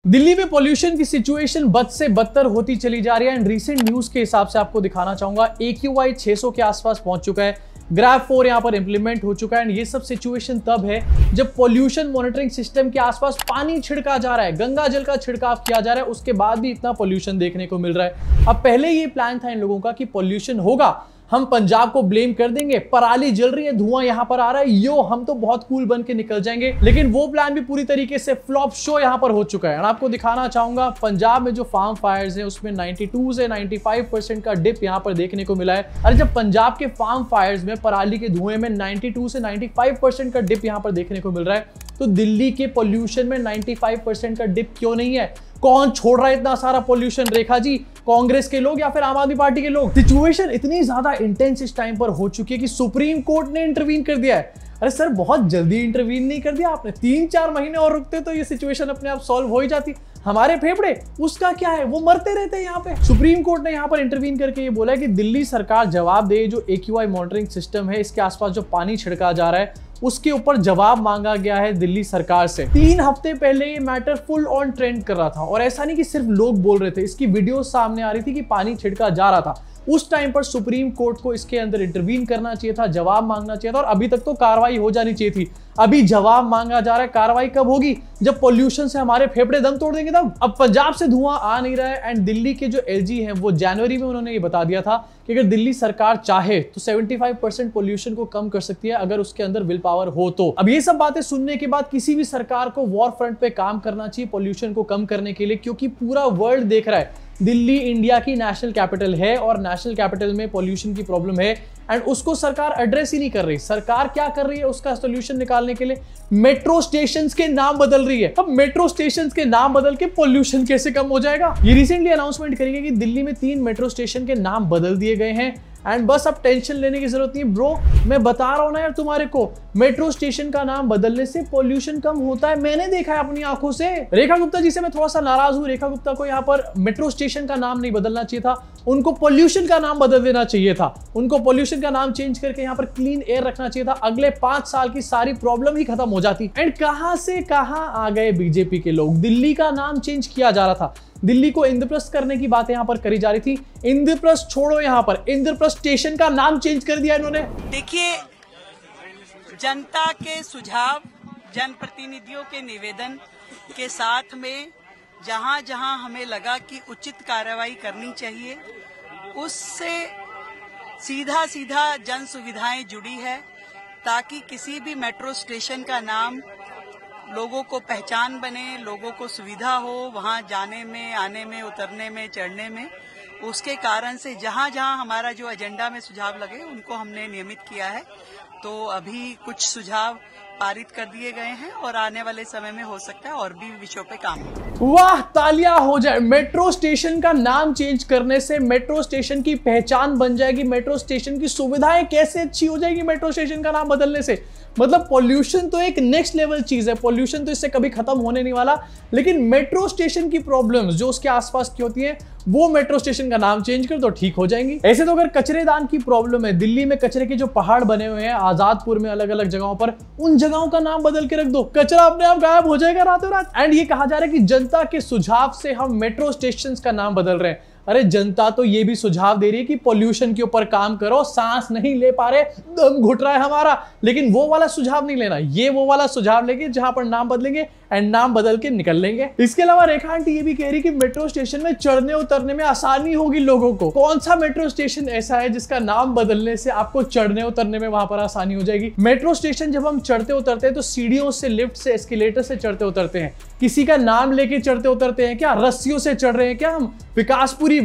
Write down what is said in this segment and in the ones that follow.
दिल्ली में पॉल्यूशन की सिचुएशन बद से बदतर होती चली जा रही है एंड रीसेंट न्यूज के हिसाब से आपको दिखाना चाहूंगा AQI 600 के आसपास पहुंच चुका है। ग्राफ 4 यहां पर इंप्लीमेंट हो चुका है एंड ये सब सिचुएशन तब है जब पॉल्यूशन मॉनिटरिंग सिस्टम के आसपास पानी छिड़का जा रहा है, गंगा जल का छिड़काव किया जा रहा है, उसके बाद भी इतना पॉल्यूशन देखने को मिल रहा है। अब पहले ये प्लान था इन लोगों का कि पॉल्यूशन होगा, हम पंजाब को ब्लेम कर देंगे, पराली जल रही है, धुआं यहां पर आ रहा है, यो हम तो बहुत कूल बन के निकल जाएंगे। लेकिन वो प्लान भी पूरी तरीके से फ्लॉप शो यहां पर हो चुका है। और आपको दिखाना चाहूंगा पंजाब में जो फार्म फायर्स हैं उसमें 92 से 95% का डिप यहां पर देखने को मिला है। अरे जब पंजाब के फार्म फायर्स में पराली के धुएं में 92 से 95% का डिप यहां पर देखने को मिल रहा है, तो दिल्ली के पॉल्यूशन में 95% का डिप क्यों नहीं है? कौन छोड़ रहा है इतना सारा पॉल्यूशन? रेखा जी, कांग्रेस के लोग या फिर आम आदमी पार्टी के लोग? सिचुएशन इतनी ज्यादा इंटेंस इस टाइम पर हो चुकी है कि सुप्रीम कोर्ट ने इंटरवीन कर दिया है। अरे सर, बहुत जल्दी इंटरवीन नहीं कर दिया आपने? 3-4 महीने और रुकते तो ये सिचुएशन अपने आप सॉल्व हो ही जाती। हमारे फेफड़े उसका क्या है, वो मरते रहते हैं यहाँ पे। सुप्रीम कोर्ट ने यहाँ पर इंटरवीन करके ये बोला है कि दिल्ली सरकार जवाब दे, जो AQI मॉनिटरिंग सिस्टम है इसके आसपास जो पानी छिड़का जा रहा है उसके ऊपर जवाब मांगा गया है दिल्ली सरकार से। 3 हफ्ते पहले ये मैटर फुल ऑन ट्रेंड कर रहा था और ऐसा नहीं कि सिर्फ लोग बोल रहे थे, इसकी वीडियो सामने आ रही थी कि पानी छिड़का जा रहा था। उस टाइम पर सुप्रीम कोर्ट को इसके अंदर इंटरवीन करना चाहिए था, जवाब मांगना चाहिए था और अभी तक तो कार्रवाई हो जानी चाहिए थी। अभी जवाब मांगा जा रहा है, कार्रवाई कब होगी? जब पॉल्यूशन से हमारे फेफड़े दम तोड़ देंगे तब। अब पंजाब से धुआं आ नहीं रहा है एंड दिल्ली के जो LG हैं वो जनवरी में उन्होंने ये बता दिया था कि अगर दिल्ली सरकार चाहे तो 75% पॉल्यूशन को कम कर सकती है अगर उसके अंदर विल पावर हो तो। अब ये सब बातें सुनने के बाद किसी भी सरकार को वॉर फ्रंट पे काम करना चाहिए पॉल्यूशन को कम करने के लिए, क्योंकि पूरा वर्ल्ड देख रहा है दिल्ली इंडिया की नेशनल कैपिटल है और नेशनल कैपिटल में पॉल्यूशन की प्रॉब्लम है एंड उसको सरकार एड्रेस ही नहीं कर रही। सरकार क्या कर रही है उसका सॉल्यूशन निकालने के लिए? मेट्रो स्टेशंस के नाम बदल रही है। अब मेट्रो स्टेशंस के नाम बदल के पॉल्यूशन कैसे कम हो जाएगा? ये रिसेंटली अनाउंसमेंट करेंगे कि दिल्ली में 3 मेट्रो स्टेशन के नाम बदल दिए गए हैं एंड बस अब टेंशन लेने की जरूरत नहीं ब्रो। मैं बता रहा हूं ना यार तुम्हारे को, मेट्रो स्टेशन का नाम बदलने से पॉल्यूशन कम होता है, मैंने देखा है अपनी आंखों से। रेखा गुप्ता जी से मैं थोड़ा सा नाराज हूं। रेखा गुप्ता को यहाँ पर मेट्रो स्टेशन का नाम नहीं बदलना चाहिए था, उनको पॉल्यूशन का नाम बदल देना चाहिए था। उनको पॉल्यूशन का नाम चेंज करके यहाँ पर क्लीन एयर रखना चाहिए था। अगले 5 साल की सारी प्रॉब्लम ही खत्म हो जाती। एंड कहां से कहां आ गए बीजेपी के लोग? दिल्ली का नाम चेंज किया जा रहा था, दिल्ली को इंद्रप्रस्थ करने की बातें यहां पर करी जा रही थी। इंद्रप्रस्थ छोड़ो, यहां पर इंद्रप्रस्थ स्टेशन का नाम चेंज कर दिया इन्होंने। देखिए, जनता के सुझाव, जनप्रतिनिधियों के निवेदन के साथ में जहां जहां हमें लगा कि उचित कार्रवाई करनी चाहिए, उससे सीधा सीधा जन सुविधाएं जुड़ी है ताकि किसी भी मेट्रो स्टेशन का नाम लोगों को पहचान बने, लोगों को सुविधा हो वहां जाने में, आने में, उतरने में, चढ़ने में। उसके कारण से जहां जहां हमारा जो एजेंडा में सुझाव लगे उनको हमने नियमित किया है। तो अभी कुछ सुझाव पारित कर दिए गए हैं और आने वाले समय में हो सकता है और भी विषयों पे काम हो। वाह, तालियां हो जाए। मेट्रो स्टेशन का नाम चेंज करने से मेट्रो स्टेशन की पहचान बन जाएगी, मेट्रो स्टेशन की सुविधाएं कैसे अच्छी हो जाएगी मेट्रो स्टेशन का नाम बदलने से। मतलब पॉल्यूशन तो एक नेक्स्ट लेवल चीज है, पॉल्यूशन तो इससे कभी खत्म होने नहीं वाला, लेकिन मेट्रो स्टेशन की प्रॉब्लम्स जो उसके आसपास की होती हैं वो मेट्रो स्टेशन का नाम चेंज कर तो ठीक हो जाएंगी। ऐसे तो अगर कचरेदान की प्रॉब्लम है, दिल्ली में कचरे के जो पहाड़ बने हुए हैं आजादपुर में अलग अलग जगहों पर, उन जगहों का नाम बदल के रख दो, कचरा अपने आप गायब हो जाएगा रातों रात। एंड ये कहा जा रहा है कि जनता के सुझाव से हम मेट्रो स्टेशन का नाम बदल रहे हैं। अरे जनता तो ये भी सुझाव दे रही है कि पॉल्यूशन के ऊपर काम करो, सांस नहीं ले पा रहे, दम घुट रहा है हमारा, लेकिन वो वाला सुझाव नहीं लेना, ये वो वाला सुझाव लेंगे जहां पर नाम बदलेंगे एंड नाम बदल के निकल लेंगे। इसके अलावा रेखा आंटी ये भी कह रही कि मेट्रो स्टेशन में चढ़ने उतरने में आसानी होगी लोगों को। कौन सा मेट्रो स्टेशन ऐसा है जिसका नाम बदलने से आपको चढ़ने उतरने में वहां पर आसानी हो जाएगी? मेट्रो स्टेशन जब हम चढ़ते उतरते हैं तो सीढ़ियों से, लिफ्ट से, एस्केलेटर से चढ़ते उतरते हैं। किसी का नाम लेके चढ़ते उतरते हैं क्या? रस्सियों से चढ़ रहे हैं क्या हम? विकासपुरी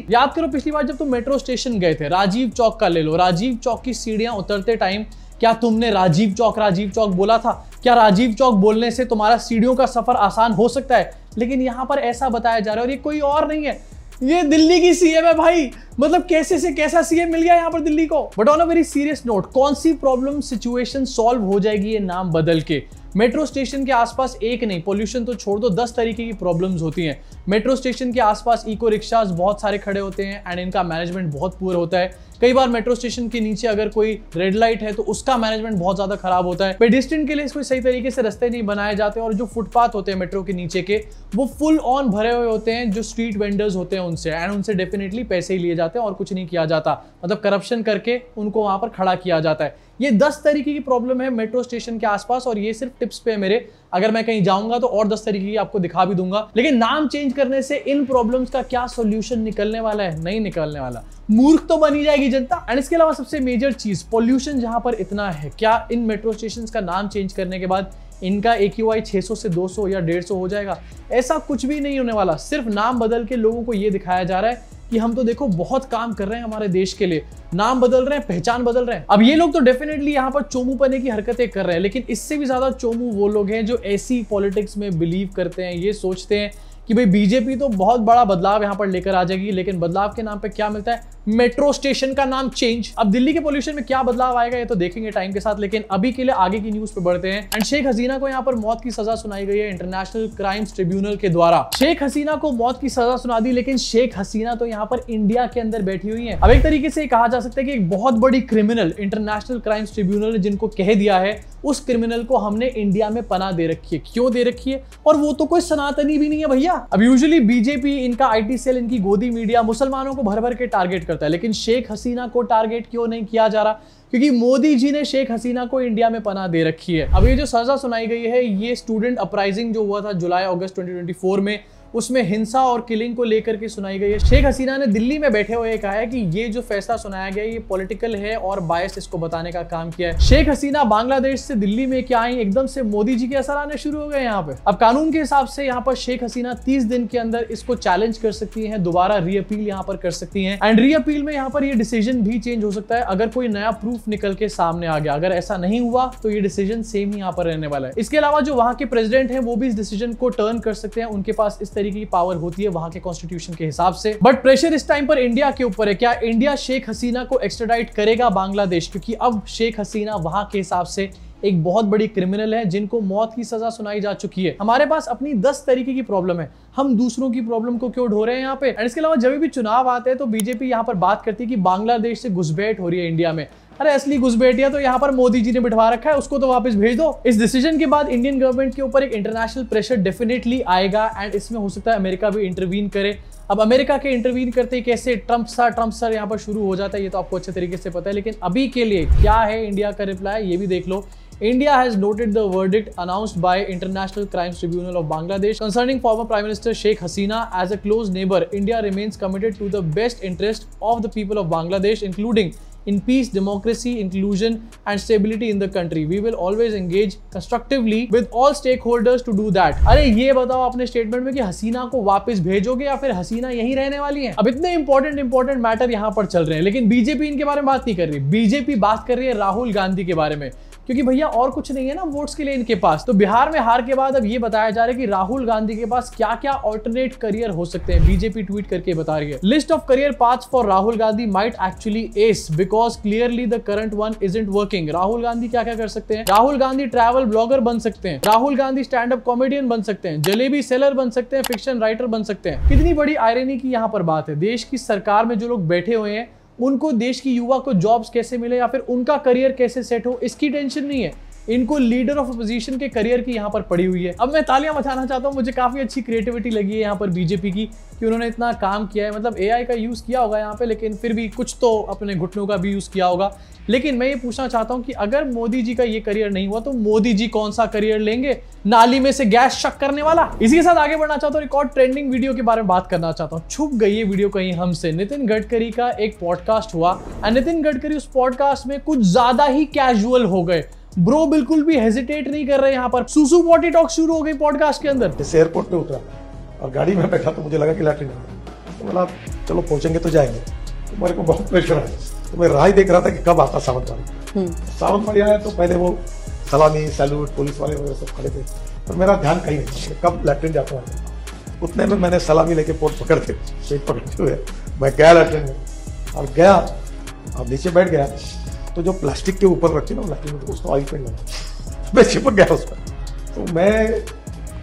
याद करो पिछली बार जब तुम मेट्रो स्टेशन गए थे, राजीव चौक का ले लो, राजीव चौक की सीढ़ियां उतरते टाइम क्या तुमने राजीव चौक बोला था? क्या राजीव चौक बोलने से तुम्हारा सीढ़ियों का सफर आसान हो सकता है? लेकिन यहां पर ऐसा बताया जा रहा है और ये कोई और नहीं है, ये दिल्ली की CM है भाई। मतलब कैसे से कैसा CM मिल गया यहाँ पर दिल्ली को। But on a very serious note, कौन सी प्रॉब्लम सिचुएशन सॉल्व हो जाएगी ये नाम बदल के? मेट्रो स्टेशन के आसपास एक नहीं, पोल्यूशन तो छोड़ दो, 10 तरीके की प्रॉब्लम्स होती हैं। मेट्रो स्टेशन के आसपास इको रिक्शाज बहुत सारे खड़े होते हैं एंड इनका मैनेजमेंट बहुत पुअर होता है। कई बार मेट्रो स्टेशन के नीचे अगर कोई रेड लाइट है तो उसका मैनेजमेंट बहुत ज्यादा खराब होता है। पेडिस्ट्रियन के लिए कोई सही तरीके से रास्ते नहीं बनाए जाते और जो फुटपाथ होते हैं मेट्रो के नीचे के, वो फुल ऑन भरे हुए होते हैं जो स्ट्रीट वेंडर्स होते हैं उनसे, एंड उनसे डेफिनेटली पैसे ही लिए जाते हैं और कुछ नहीं किया जाता, मतलब करप्शन करके उनको वहां पर खड़ा किया जाता है। ये 10 तरीके की प्रॉब्लम है मेट्रो स्टेशन के आसपास और ये सिर्फ टिप्स पे है मेरे। अगर मैं कहीं जाऊंगा तो और 10 तरीके की आपको दिखा भी दूंगा। लेकिन नाम चेंज करने से इन प्रॉब्लम्स का क्या सॉल्यूशन निकलने वाला है? नहीं निकलने वाला, मूर्ख तो बनी जाएगी जनता। एंड इसके अलावा सबसे मेजर चीज, पॉल्यूशन जहां पर इतना है, क्या इन मेट्रो स्टेशन का नाम चेंज करने के बाद इनका AQI 600 से 200 या 150 हो जाएगा? ऐसा कुछ भी नहीं होने वाला। सिर्फ नाम बदल के लोगों को ये दिखाया जा रहा है कि हम तो देखो बहुत काम कर रहे हैं हमारे देश के लिए, नाम बदल रहे हैं, पहचान बदल रहे हैं। अब ये लोग तो डेफिनेटली यहाँ पर चोमू पने की हरकतें कर रहे हैं, लेकिन इससे भी ज्यादा चोमू वो लोग हैं जो ऐसी पॉलिटिक्स में बिलीव करते हैं, ये सोचते हैं कि भाई बीजेपी तो बहुत बड़ा बदलाव यहाँ पर लेकर आ जाएगी, लेकिन बदलाव के नाम पे क्या मिलता है? मेट्रो स्टेशन का नाम चेंज। अब दिल्ली के पोल्यूशन में क्या बदलाव आएगा ये तो देखेंगे टाइम के साथ, लेकिन अभी के लिए आगे की न्यूज पे बढ़ते हैं। एंड शेख हसीना को यहाँ पर मौत की सजा सुनाई गई है इंटरनेशनल क्राइम्स ट्रिब्यूनल के द्वारा। शेख हसीना को मौत की सजा सुना दी, लेकिन शेख हसीना तो यहाँ पर इंडिया के अंदर बैठी हुई है। अब एक तरीके से कहा जा सकता है कि एक बहुत बड़ी क्रिमिनल इंटरनेशनल क्राइम्स ट्रिब्यूनल ने जिनको कह दिया है, उस क्रिमिनल को हमने इंडिया में पनाह दे रखी है। क्यों दे रखी है? और वो तो कोई सनातनी भी नहीं है भैया। अब यूजुअली बीजेपी, इनका IT सेल, इनकी गोदी मीडिया मुसलमानों को भर भर के टारगेट करता है, लेकिन शेख हसीना को टारगेट क्यों नहीं किया जा रहा? क्योंकि मोदी जी ने शेख हसीना को इंडिया में पनाह दे रखी है। अब ये जो सजा सुनाई गई है, ये स्टूडेंट अपराइजिंग जो हुआ था जुलाई अगस्त 2024 में, उसमें हिंसा और किलिंग को लेकर के सुनाई गई है। शेख हसीना ने दिल्ली में बैठे हुए कहा है कि ये जो फैसला सुनाया गया ये पॉलिटिकल है और बायस इसको बताने का काम किया है। शेख हसीना बांग्लादेश से दिल्ली में क्या आई, एकदम से मोदी जी के असर आने शुरू हो गए यहाँ पे। अब कानून के हिसाब से यहाँ पर शेख हसीना 30 दिन के अंदर इसको चैलेंज कर सकती है, दोबारा रीअपील यहाँ पर कर सकती है। एंड रीअपील में यहाँ पर ये डिसीजन भी चेंज हो सकता है अगर कोई नया प्रूफ निकल के सामने आ गया। अगर ऐसा नहीं हुआ तो ये डिसीजन सेम ही यहाँ पर रहने वाला है। इसके अलावा जो वहां के प्रेसिडेंट है वो भी इस डिसीजन को टर्न कर सकते हैं, उनके पास इस तरीके की पावर होती है वहां के कॉन्स्टिट्यूशन के हिसाब से। बट प्रेशर इस टाइम पर इंडिया के ऊपर है। क्या इंडिया शेख हसीना को एक्स्ट्राडाइट करेगा बांग्लादेश? क्योंकि अब शेख हसीना वहां के हिसाब से एक बहुत बड़ी क्रिमिनल है जिनको मौत की सजा सुनाई जा चुकी है। हमारे पास अपनी 10 तरीके की प्रॉब्लम है, हम दूसरों की प्रॉब्लम को क्यों ढो रहे हैं यहाँ पे? एंड इसके अलावा जब भी चुनाव आते हैं तो बीजेपी यहाँ पर बात करती है कि बांग्लादेश से घुसपैठ हो रही है इंडिया में। अरे असली घुसपैठिया तो यहाँ पर मोदी जी ने बिठवा रखा है, उसको तो वापस भेज दो। इस डिसीजन के बाद इंडियन गवर्नमेंट के ऊपर एक इंटरनेशनल प्रेशर डेफिनेटली आएगा एंड इसमें हो सकता है अमेरिका भी इंटरवीन करे। अब अमेरिका के इंटरवीन करते ही कैसे ट्रम्प सर यहाँ पर शुरू हो जाता है ये तो आपको अच्छे तरीके से पता है, लेकिन अभी के लिए क्या है इंडिया का रिप्लाई ये भी देख लो। India has noted the verdict announced by International Crimes Tribunal of Bangladesh concerning former Prime Minister Sheikh Hasina. As a close neighbor, India remains committed to the best interest of the people of Bangladesh, including in peace, democracy, inclusion and stability in the country. We will always engage constructively with all stakeholders to do that. अरे ये बताओ अपने statement में कि हसीना को वापस भेजोगे या फिर हसीना यहीं रहने वाली है? अब इतने इंपॉर्टेंट मैटर यहाँ पर चल रहे हैं, लेकिन बीजेपी इनके बारे में बात नहीं कर रही। बीजेपी बात कर रही है राहुल गांधी के बारे में, क्योंकि भैया और कुछ नहीं है ना वोट्स के लिए इनके पास। तो बिहार में हार के बाद अब ये बताया जा रहा है कि राहुल गांधी के पास क्या क्या ऑल्टरनेट करियर हो सकते हैं। बीजेपी ट्वीट करके बता रही है, list of career paths for Rahul Gandhi might actually S because clearly the current one isn't working. Rahul Gandhi क्या क्या कर सकते हैं? राहुल गांधी ट्रैवल ब्लॉगर बन सकते हैं, Rahul Gandhi stand up comedian बन सकते हैं, जलेबी सेलर बन सकते हैं, फिक्शन राइटर बन सकते हैं। कितनी बड़ी आयरनी की यहाँ पर बात है। देश की सरकार में जो लोग बैठे हुए हैं उनको देश की युवा को जॉब्स कैसे मिले या फिर उनका करियर कैसे सेट हो इसकी टेंशन नहीं है, इनको लीडर ऑफ अपोजिशन के करियर की यहाँ पर पड़ी हुई है। अब मैं तालियां बजाना चाहता हूँ, मुझे काफी अच्छी क्रिएटिविटी लगी है यहाँ पर बीजेपी की कि उन्होंने इतना काम किया है। मतलब AI का यूज किया होगा यहाँ पे, लेकिन फिर भी कुछ तो अपने घुटनों का भी यूज किया होगा। लेकिन मैं ये पूछना चाहता हूँ कि अगर मोदी जी का ये करियर नहीं हुआ तो मोदी जी कौन सा करियर लेंगे? नाली में से गैस शक करने वाला। इसी के साथ आगे बढ़ना चाहता हूँ, रिकॉर्ड ट्रेंडिंग वीडियो के बारे में बात करना चाहता हूँ। छुप गई ये वीडियो कहीं हमसे। नितिन गडकरी का एक पॉडकास्ट हुआ और नितिन गडकरी उस पॉडकास्ट में कुछ ज्यादा ही कैजुअल हो गए। ब्रो बिल्कुल भी हेजिटेट नहीं कर रहे यहाँ पर। सुसु पॉटी टॉक शुरू हो गई पॉडकास्ट के अंदर। जैसे एयरपोर्ट पे उतरा और गाड़ी में बैठा तो मुझे लगा कि लैट्रिन तो बोला चलो पहुंचेंगे तो जाएंगे। तो मेरे को बहुत प्रेशर आया, तो मैं राह ही देख रहा था कि कब आता सावंतवाड़ी। सावंतवाड़ी आया तो पहले वो सलामी सैल्यूट पुलिस वाले वगैरह सब खड़े थे, पर मेरा ध्यान कहीं नहीं कब लैट्रिन जाता है। उतने में मैंने सलामी लेके पोर्ट पकड़ के सीट पकड़ते हुए मैं गया लैट्रिन में और गया और नीचे बैठ गया तो जो प्लास्टिक के ऊपर रखी ना लैट्रिन उसको ऑयल पेंट लगा, मैं चिपक गया उस पर। तो मैं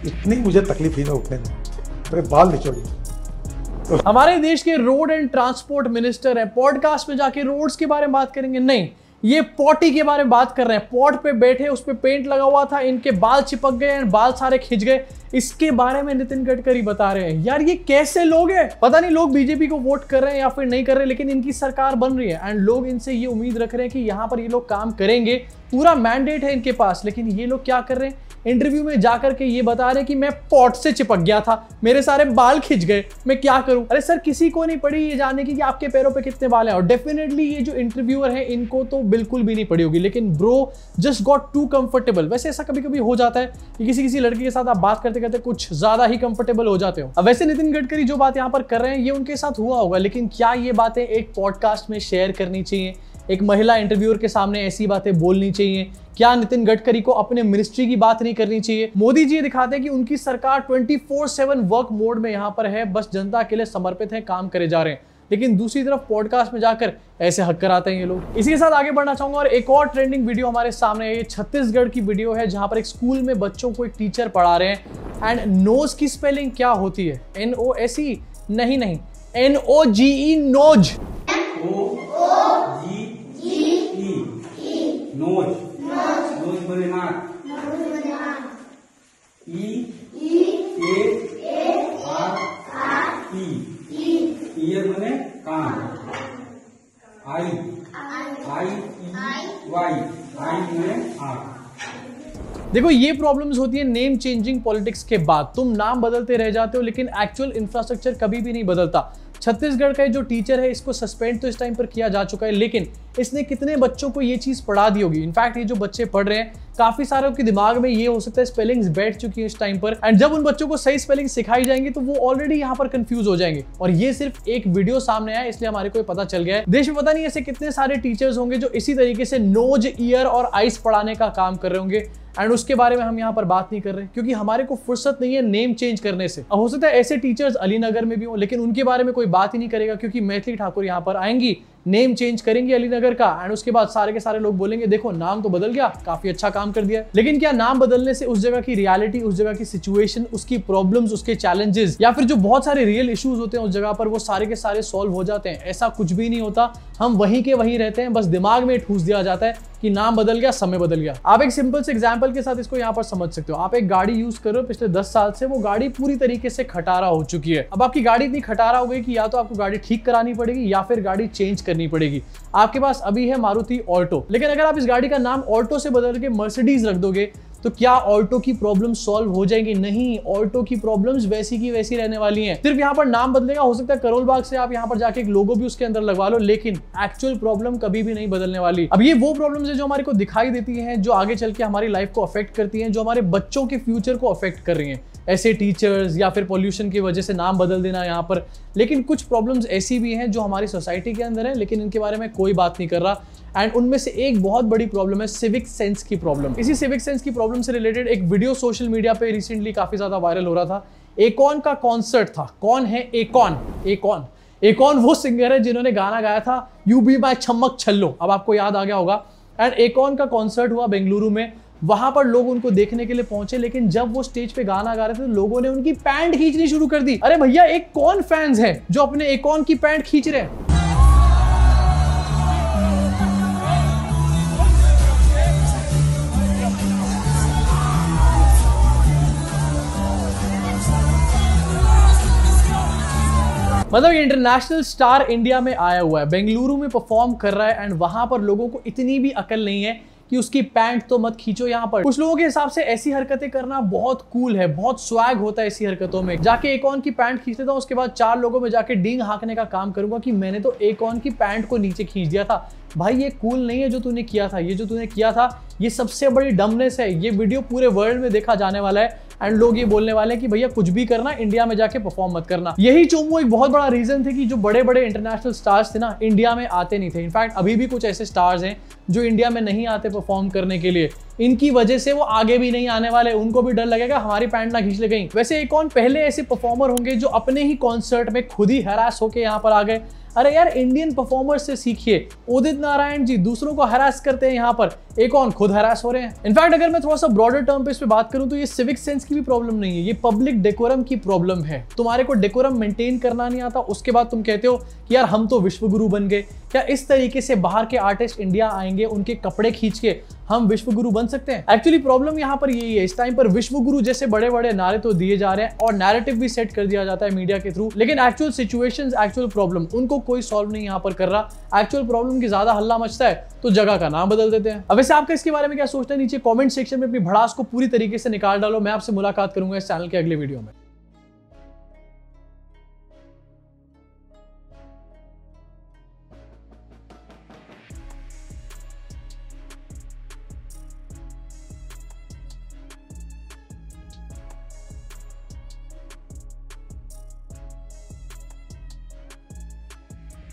इतनी मुझे तकलीफ ही ना उठने में, मेरे बाल निचोड़िए। हमारे देश के रोड एंड ट्रांसपोर्ट मिनिस्टर है, पॉडकास्ट में जाके रोड्स के बारे में बात करेंगे? नहीं, ये पॉटी के बारे में बात कर रहे हैं। पॉट पे बैठे, उस पे पेंट लगा हुआ था, इनके बाल चिपक गए एंड बाल सारे खिंच गए, इसके बारे में नितिन गडकरी बता रहे हैं। यार ये कैसे लोग हैं? पता नहीं लोग बीजेपी को वोट कर रहे हैं या फिर नहीं कर रहे, लेकिन इनकी सरकार बन रही है एंड लोग इनसे ये उम्मीद रख रहे हैं कि यहाँ पर ये लोग काम करेंगे, पूरा मैंडेट है इनके पास। लेकिन ये लोग क्या कर रहे हैं? इंटरव्यू में जाकर के ये बता रहे हैं कि मैं पॉट से चिपक गया था, मेरे सारे बाल खिंच गए, मैं क्या करूं? अरे सर, किसी को नहीं पड़ी ये जानने की कि आपके पैरों पे कितने बाल हैं। और डेफिनेटली ये जो इंटरव्यूअर है इनको तो बिल्कुल भी नहीं पड़ी होगी, लेकिन bro just got to comfortable. वैसे ऐसा कभी कभी हो जाता है कि किसी लड़की के साथ आप बात करते करते कुछ ज्यादा ही कंफर्टेबल हो जाते हो। अब वैसे नितिन गडकरी जो बात यहाँ पर कर रहे हैं ये उनके साथ हुआ होगा, लेकिन क्या ये बातें एक पॉडकास्ट में शेयर करनी चाहिए? एक महिला इंटरव्यूअर के सामने ऐसी बातें बोलनी चाहिए? क्या नितिन गडकरी को अपने मिनिस्ट्री की बात नहीं करनी चाहिए? मोदी जी दिखाते हैं कि उनकी सरकार 24/7 वर्क मोड में यहाँ पर है, बस जनता के लिए समर्पित है, काम करे जा रहे हैं। लेकिन दूसरी तरफ पॉडकास्ट में जाकर ऐसे हक कराते हैं ये लोग। इसी के साथ आगे बढ़ना चाहूंगा और एक और ट्रेंडिंग वीडियो हमारे सामने है। ये छत्तीसगढ़ की वीडियो है जहां पर एक स्कूल में बच्चों को एक टीचर पढ़ा रहे हैं एंड नोज की स्पेलिंग क्या होती है? NOSE? नहीं, NOGE, नोज। नोज, नोज बने नाक। ईयर बने कान। आई बने आँख। देखो ये प्रॉब्लम्स होती है नेम चेंजिंग पॉलिटिक्स के बाद। तुम नाम बदलते रह जाते हो लेकिन एक्चुअल इंफ्रास्ट्रक्चर कभी भी नहीं बदलता। छत्तीसगढ़ का जो टीचर है इसको सस्पेंड तो इस टाइम पर किया जा चुका है, लेकिन इसने कितने बच्चों को ये चीज पढ़ा दी होगी? इनफैक्ट ये जो बच्चे पढ़ रहे हैं काफी सारे के दिमाग में ये हो सकता है स्पेलिंग्स बैठ चुकी है इस टाइम पर, एंड जब उन बच्चों को सही स्पेलिंग सिखाई जाएंगी तो वो ऑलरेडी यहाँ पर कंफ्यूज हो जाएंगे। और ये सिर्फ एक वीडियो सामने आया इसलिए हमारे को पता चल गया है। देश में पता नहीं ऐसे कितने सारे टीचर्स होंगे जो इसी तरीके से नोज, ईयर और आइस पढ़ाने का काम कर रहे होंगे, एंड उसके बारे में हम यहाँ पर बात नहीं कर रहे क्योंकि हमारे को फुर्सत नहीं है नेम चेंज करने से। अब हो सकता है ऐसे टीचर्स अलीनगर में भी हो, लेकिन उनके बारे में कोई बात ही नहीं करेगा क्योंकि मैथिली ठाकुर यहाँ पर आएंगी, नेम चेंज करेंगे अलीनगर का, एंड उसके बाद सारे के सारे लोग बोलेंगे देखो नाम तो बदल गया, काफी अच्छा काम कर दिया। लेकिन क्या नाम बदलने से उस जगह की रियलिटी, उस जगह की सिचुएशन, उसकी प्रॉब्लम्स, उसके चैलेंजेस या फिर जो बहुत सारे रियल इश्यूज होते हैं उस जगह पर वो सारे के सारे सॉल्व हो जाते हैं? ऐसा कुछ भी नहीं होता। हम वहीं के वहीं रहते हैं, बस दिमाग में ठूस दिया जाता है कि नाम बदल गया, समय बदल गया। आप एक सिंपल से एग्जांपल के साथ इसको यहाँ पर समझ सकते हो। आप एक गाड़ी यूज कर रहे हो पिछले 10 साल से, वो गाड़ी पूरी तरीके से खटारा हो चुकी है। अब आपकी गाड़ी इतनी खटारा हो गई कि या तो आपको गाड़ी ठीक करानी पड़ेगी या फिर गाड़ी चेंज करनी पड़ेगी। आपके पास अभी है मारुति ऑल्टो, लेकिन अगर आप इस गाड़ी का नाम ऑल्टो से बदल के मर्सिडीज रख दोगे तो क्या ऑल्टो की प्रॉब्लम सॉल्व हो जाएंगी? नहीं, ऑल्टो की प्रॉब्लम्स वैसी की वैसी रहने वाली हैं। सिर्फ यहाँ पर नाम बदलेगा। हो सकता है करोल बाग से आप यहाँ पर जाके एक लोगो भी उसके अंदर लगवा लो, लेकिन एक्चुअल प्रॉब्लम कभी भी नहीं बदलने वाली। अब ये वो प्रॉब्लम्स है जो हमारे को दिखाई देती हैं, जो आगे चल के हमारी लाइफ को अफेक्ट करती हैं, जो हमारे बच्चों के फ्यूचर को अफेक्ट कर रही हैं। ऐसे टीचर्स या फिर पॉल्यूशन की वजह से नाम बदल देना यहाँ पर। लेकिन कुछ प्रॉब्लम्स ऐसी भी हैं जो हमारी सोसाइटी के अंदर है, लेकिन इनके बारे में कोई बात नहीं कर रहा। एंड उनमें से एक बहुत बड़ी प्रॉब्लम है सिविक सेंस की प्रॉब्लम। इसी सिविक सेंस की प्रॉब्लम से रिलेटेड एक वीडियो सोशल मीडिया पे रिसेंटली काफी ज्यादा वायरल हो रहा था। एकॉन का कॉन्सर्ट था। कौन है एकॉन? एकॉन वो सिंगर है जिन्होंने गाना गाया था यू बी माय छमक छल्लो, अब आपको याद आ गया होगा। एंड एकॉन का कॉन्सर्ट हुआ बेंगलुरु में। वहां पर लोग उनको देखने के लिए पहुंचे, लेकिन जब वो स्टेज पे गाना गा रहे थे तो लोगों ने उनकी पैंट खींचनी शुरू कर दी। अरे भैया, एक कौन फैंस है जो अपने एकॉन की पैंट खींच रहे हैं? मतलब इंटरनेशनल स्टार इंडिया में आया हुआ है, बेंगलुरु में परफॉर्म कर रहा है, एंड वहां पर लोगों को इतनी भी अकल नहीं है कि उसकी पैंट तो मत खींचो। यहाँ पर कुछ लोगों के हिसाब से ऐसी हरकतें करना बहुत कूल है, बहुत स्वैग होता है ऐसी हरकतों में। जाके एकॉन की पैंट खींच लेता हूँ, उसके बाद 4 लोगों में जाके डींग हाँकने का काम करूंगा कि मैंने तो एकॉन की पैंट को नीचे खींच दिया था। भाई ये कूल नहीं है जो तूने किया था। ये जो तूने किया था ये सबसे बड़ी डमनेस है। ये वीडियो पूरे वर्ल्ड में देखा जाने वाला है, एंड लोग ये बोलने वाले हैं कि भैया कुछ भी करना, इंडिया में जाके परफॉर्म मत करना। यही चोमू एक बहुत बड़ा रीजन थे कि जो बड़े बड़े इंटरनेशनल स्टार्स थे ना, इंडिया में आते नहीं थे। इनफैक्ट अभी भी कुछ ऐसे स्टार्स हैं जो इंडिया में नहीं आते परफॉर्म करने के लिए, इनकी वजह से वो आगे भी नहीं आने वाले, उनको भी डर लगेगा हमारी पैंट ना खींच ले कहीं। वैसे एक कौन पहले ऐसे परफॉर्मर होंगे जो अपने ही कॉन्सर्ट में खुद ही हरास होके यहाँ पर आ गए? अरे यार, इंडियन परफॉर्मर्स से सीखिए। उदित नारायण जी दूसरों को हरास करते हैं यहाँ पर, एक कौन खुद हरास हो रहे हैं। इनफैक्ट अगर मैं थोड़ा सा ब्रॉडर टर्म पे इस पे बात करूं तो ये सिविक सेंस की भी प्रॉब्लम नहीं है, ये पब्लिक डेकोरम की प्रॉब्लम है। तुम्हारे को डेकोरम मेंटेन करना नहीं आता, उसके बाद तुम कहते हो कि यार हम तो विश्वगुरु बन गए। क्या इस तरीके से बाहर के आर्टिस्ट इंडिया आएंगे, उनके कपड़े खींच के हम विश्वगुरु बन सकते हैं? एक्चुअली प्रॉब्लम यहाँ पर यही है, इस टाइम पर विश्वगुरु जैसे बड़े बड़े नारे तो दिए जा रहे हैं और नैरेटिव भी सेट कर दिया जाता है मीडिया के थ्रू, लेकिन एक्चुअल सिचुएशंस, एक्चुअल प्रॉब्लम उनको कोई सॉल्व नहीं यहाँ पर कर रहा। एक्चुअल प्रॉब्लम की ज्यादा हल्ला मचता है तो जगह का नाम बदल देते हैं। अब वैसे आपका इसके बारे में क्या सोचते हैं? नीचे कमेंट सेक्शन में अपनी भड़ास को पूरी तरीके से निकाल डालो। मैं आपसे मुलाकात करूंगा इस चैनल के अगले वीडियो में।